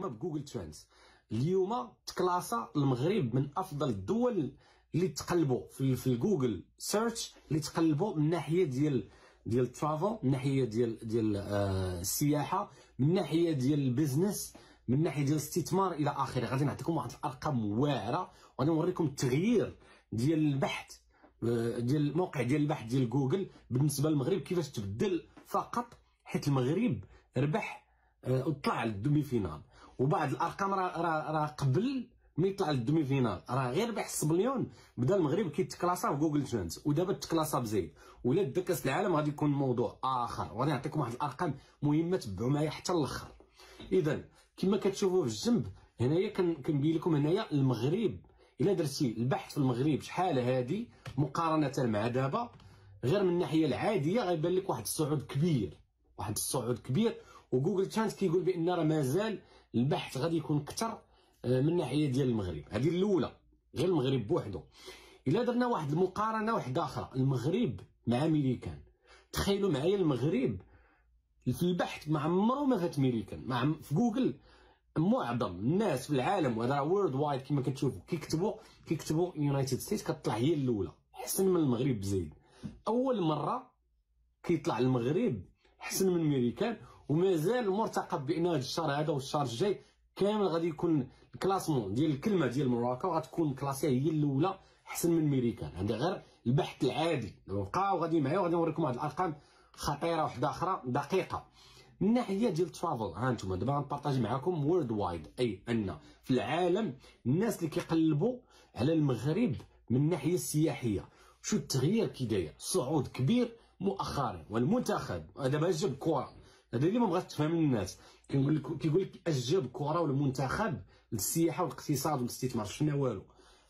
بسبب جوجل ترندز. اليوم تكلاسا المغرب من افضل الدول اللي تقلبوا في الجوجل سيرش، اللي تقلبوا من ناحيه ديال الترافل، من ناحيه ديال السياحه، من ناحيه ديال البيزنس، من ناحيه ديال الاستثمار الى اخره. غادي نعطيكم واحد الارقام واعره، وغادي نوريكم التغيير ديال البحث ديال الموقع ديال البحث ديال جوجل بالنسبه للمغرب كيفاش تبدل فقط، حيت المغرب ربح وطلع للدومي فينال. وبعض الارقام راه قبل ما يطلع للدومي فينال راه غير ربح 6 مليون بدا المغرب كيتكلاسا في جوجل ترندز، ودابا تكلاسا بزايد. ولا دا كاس العالم غادي يكون موضوع اخر، وغادي نعطيكم واحد الارقام مهمه تبعوا معايا حتى الاخر. اذا كما كتشوفوا في الجنب هنايا كنبين لكم هنايا المغرب، الا درتي البحث في المغرب شحال هادي مقارنه مع دابا، غير من الناحيه العاديه غيبان لك واحد الصعود كبير، واحد الصعود كبير. وجوجل ترانس كيقول بان راه مازال البحث غادي يكون اكثر من الناحيه ديال المغرب. هذه الاولى، غير المغرب بوحدو. الا درنا واحد المقارنه واحده اخرى، المغرب مع ميريكان، تخيلوا معايا المغرب في البحث ما عمره ما فات ميريكان. في جوجل معظم الناس في العالم، وهذا وورد وايد كما كتشوفوا، كيكتبوا يونايتد ستيتس كتطلع هي الاولى، احسن من المغرب بزيد. اول مره كيطلع المغرب احسن من ميريكان، ومازال مرتقب بان هذا الشهر هذا والشهر الجاي كامل غادي يكون الكلاسمون ديال الكلمه ديال موراكو غتكون كلاسيه هي الاولى احسن من ميريكان. هذا غير البحث العادي. بقاو غادي معايا وغادي نوريكم واحد الارقام خطيره واحده اخرى دقيقه. من ناحيه ديال الترافل، ها انتم دابا غنبارطاجي معكم وورد وايد، اي ان في العالم الناس اللي كيقلبوا على المغرب من الناحيه السياحيه. شو التغيير كي داير؟ صعود كبير مؤخرا. والمنتخب دابا جاب كره، هذا اللي ما بغاتش تفهم الناس، كيقول لك اش جاب كره والمنتخب للسياحه والاقتصاد والاستثمار، شفنا والو.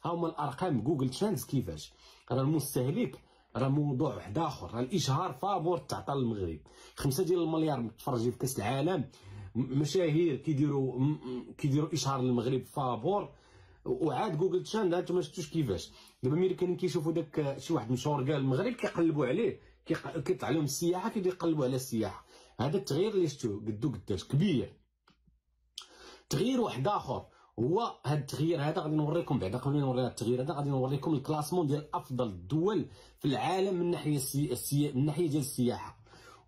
ها هما الارقام جوجل ترندز كيفاش. راه المستهلك راه موضوع واحد اخر، راه الاشهار فابور تعطى للمغرب. 5 ديال المليار متفرجين في كاس العالم، مشاهير كيديروا اشهار للمغرب فابور. وعاد جوجل ترند انتم ما شفتوش كيفاش دابا الميريكانيين كيشوفوا داك شي واحد مشهور قال المغرب كيقلبوا عليه، كيطلع لهم السياحه كيبداو يقلبوا على السياحه. هذا التغيير اللي شفتوه قداش كبير. تغيير واحد اخر هو هذا التغيير هذا غادي نوريكم بعدا. قبل ما نوري التغيير هذا غادي نوريكم الكلاسمون ديال افضل الدول في العالم من ناحيه من ناحيه ديال السياحه.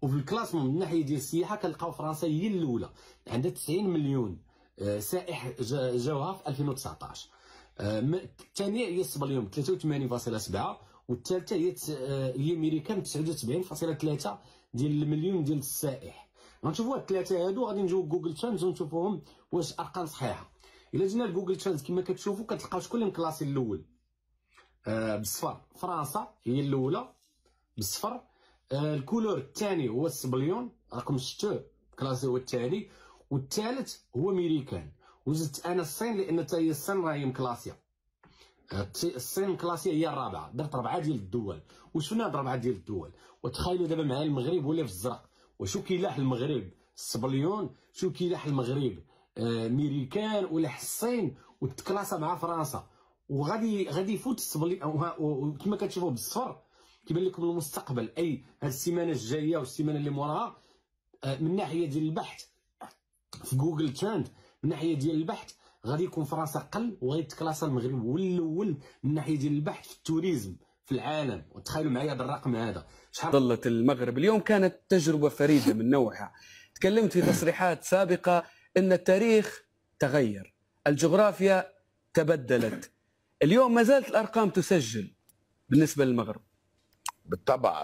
وفي الكلاسمون من ناحيه ديال السياحه كنلقاو فرنسا هي الاولى، عندها 90 مليون سائح جاوها في 2019. الثانيه هي الصبليون 83.7، والثالثه هي ميريكان 79.3 ديال المليون ديال السائح. غنشوفوا هاد الثلاثه هادو غادي نجيو جوجل ترندز ونشوفوهم واش ارقام صحيحه. الا جينا لجوجل ترندز كما كتشوفوا كتلقاو شكون اللي مكلاسي الاول بالصفر. فرنسا هي الاولى بالصفر. الكولور الثاني هو الصبليون رقم 6 كلاسي هو الثاني، والثالث هو ميريكان. وزدت انا الصين لان حتى هي الصين راهي مكلاسيه. الصين مكلاسيه هي الرابعه، درت 4 ديال الدول. وشفنا هاد 4 ديال الدول، وتخيلوا دابا معايا المغرب ولا في الزرق. وشو كيلاح المغرب الصبليون، شو كيلاح المغرب ميريكان ولا الصين، وتكلاسا مع فرنسا. وغادي يفوت الصبليون. وكما كتشوفوا بالصفر كيبان لكم المستقبل، اي هاد السيمانه الجايه والسيمانه اللي موراها من ناحيه ديال البحث في جوجل ترند، من ناحيه ديال البحث غادي يكون فرنسا قل، وغادي تكلاسا المغرب هو الاول من ناحيه ديال البحث في التوريزم في العالم. وتخيلوا معايا هذا الرقم هذا شحال ظلت المغرب اليوم. كانت تجربه فريده من نوعها. تكلمت في تصريحات سابقه ان التاريخ تغير، الجغرافيا تبدلت. اليوم ما زالت الارقام تسجل بالنسبه للمغرب. بالطبع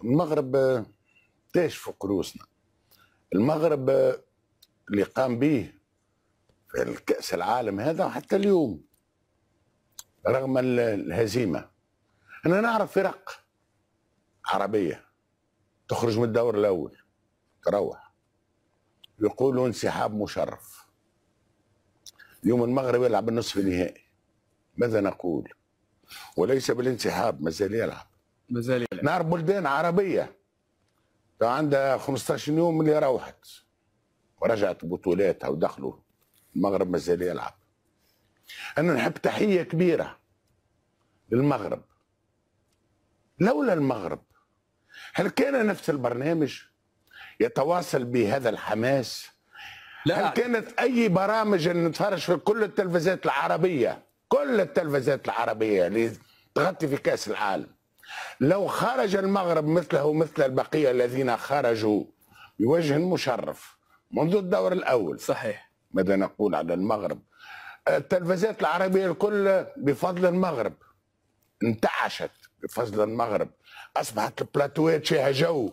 المغرب تاش فوق رؤوسنا. المغرب اللي قام به في الكأس العالم هذا حتى اليوم رغم الهزيمة. أنا نعرف فرق عربية تخرج من الدور الأول تروح يقولوا انسحاب مشرف. اليوم المغرب يلعب النصف النهائي، ماذا نقول؟ وليس بالانسحاب، مازال يلعب. نعرف بلدان عربية عندها 15 يوم اللي روحت ورجعت بطولاتها ودخلوا، المغرب مازال يلعب. أنا نحب تحية كبيرة للمغرب. لولا المغرب هل كان نفس البرنامج يتواصل بهذا الحماس؟ لا هل كانت اي برامج نتفرج في كل التلفزيات العربيه، كل التلفزيات العربيه اللي تغطي في كاس العالم، لو خرج المغرب مثله مثل البقيه الذين خرجوا بوجه مشرف منذ الدور الاول. صحيح. ماذا نقول على المغرب؟ التلفزيات العربيه الكل بفضل المغرب انتعشت، بفضل المغرب اصبحت البلاتوات فيها جو،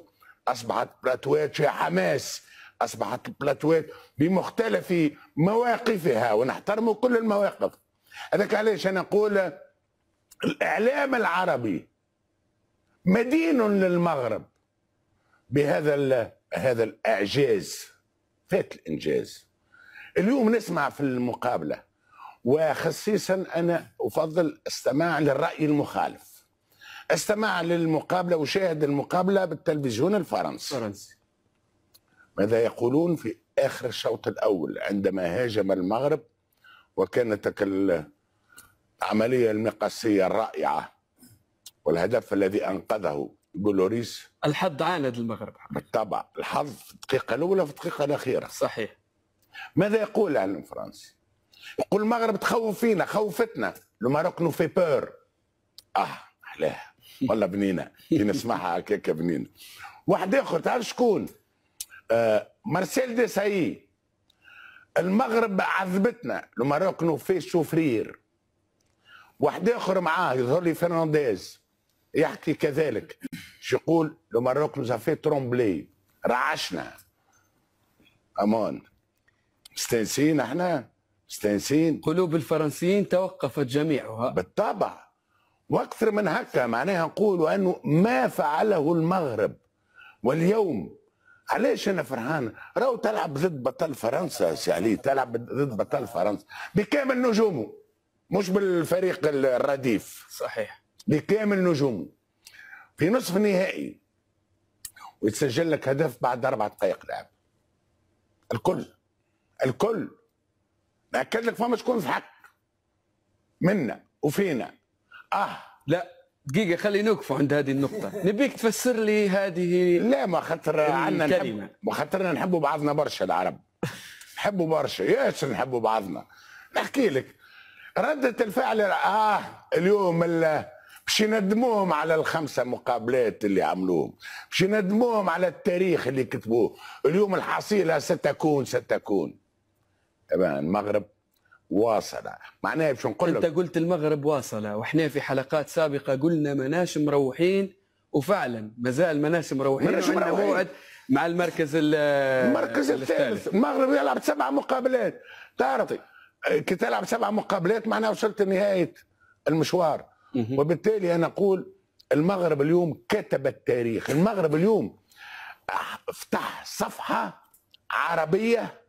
اصبحت البلاتوات فيها حماس، اصبحت البلاتوات بمختلف مواقفها، ونحترم كل المواقف. هذاك علاش انا اقول الاعلام العربي مدين للمغرب هذا الاعجاز، فات الانجاز. اليوم نسمع في المقابله، وخصيصا انا افضل استماع للراي المخالف، استمع للمقابله وشاهد المقابله بالتلفزيون الفرنسي. ماذا يقولون في اخر الشوط الاول عندما هاجم المغرب، وكانت تلك العمليه المقاسيه الرائعه والهدف الذي انقذه بولوريس. الحظ عاند المغرب بالطبع، الحظ في الدقيقه الاولى في الدقيقه الاخيره. صحيح. ماذا يقول الاعلام الفرنسي؟ يقول المغرب تخوف فينا، خوفتنا، لو ماروك نو في بور. احلاه والله بنينه كي نسمعها هكاك بنينه. واحد اخر تعرف شكون؟ مارسيل ديساي، المغرب عذبتنا، لو ماروك نو في شوفرير. واحد اخر معاه يظهر لي فرنانديز يحكي كذلك، شو يقول؟ لو ماروك نو في ترومبلي، رعشنا. امان، مستانسين احنا، مستانسين. قلوب الفرنسيين توقفت جميعها. بالطبع، واكثر من هكا، معناها نقولوا انه ما فعله المغرب واليوم. علاش انا فرحان؟ راهو تلعب ضد بطل فرنسا سي علي، تلعب ضد بطل فرنسا بكامل نجومه، مش بالفريق الرديف. صحيح. بكامل نجومه في نصف النهائي، ويتسجل لك هدف بعد 4 دقائق لعب. الكل نأكد لك فما شكون في حق منا وفينا. لا دقيقة، خلي نوقفوا عند هذه النقطة. نبيك تفسر لي هذه. لا، ما خاطر عندنا ما خاطرنا نحبوا بعضنا برشا، العرب نحبوا برشا، ياسر نحبوا بعضنا. نحكي لك ردة الفعل. اليوم باش يندموهم على ال5 مقابلات اللي عملوهم، باش يندموهم على التاريخ اللي كتبوه. اليوم الحصيلة ستكون طبعا المغرب واصل. معناها باش نقول لك، انت قلت المغرب واصل، واحنا في حلقات سابقة قلنا ماناش مروحين، وفعلا مازال ماناش مروحين، وعندنا موعد مع المركز الثالث. المغرب يلعب 7 مقابلات. تعرف كي تلعب 7 مقابلات معناها وصلت لنهاية المشوار. وبالتالي انا اقول المغرب اليوم كتب التاريخ. المغرب اليوم فتح صفحة عربية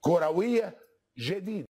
كروية جديدة.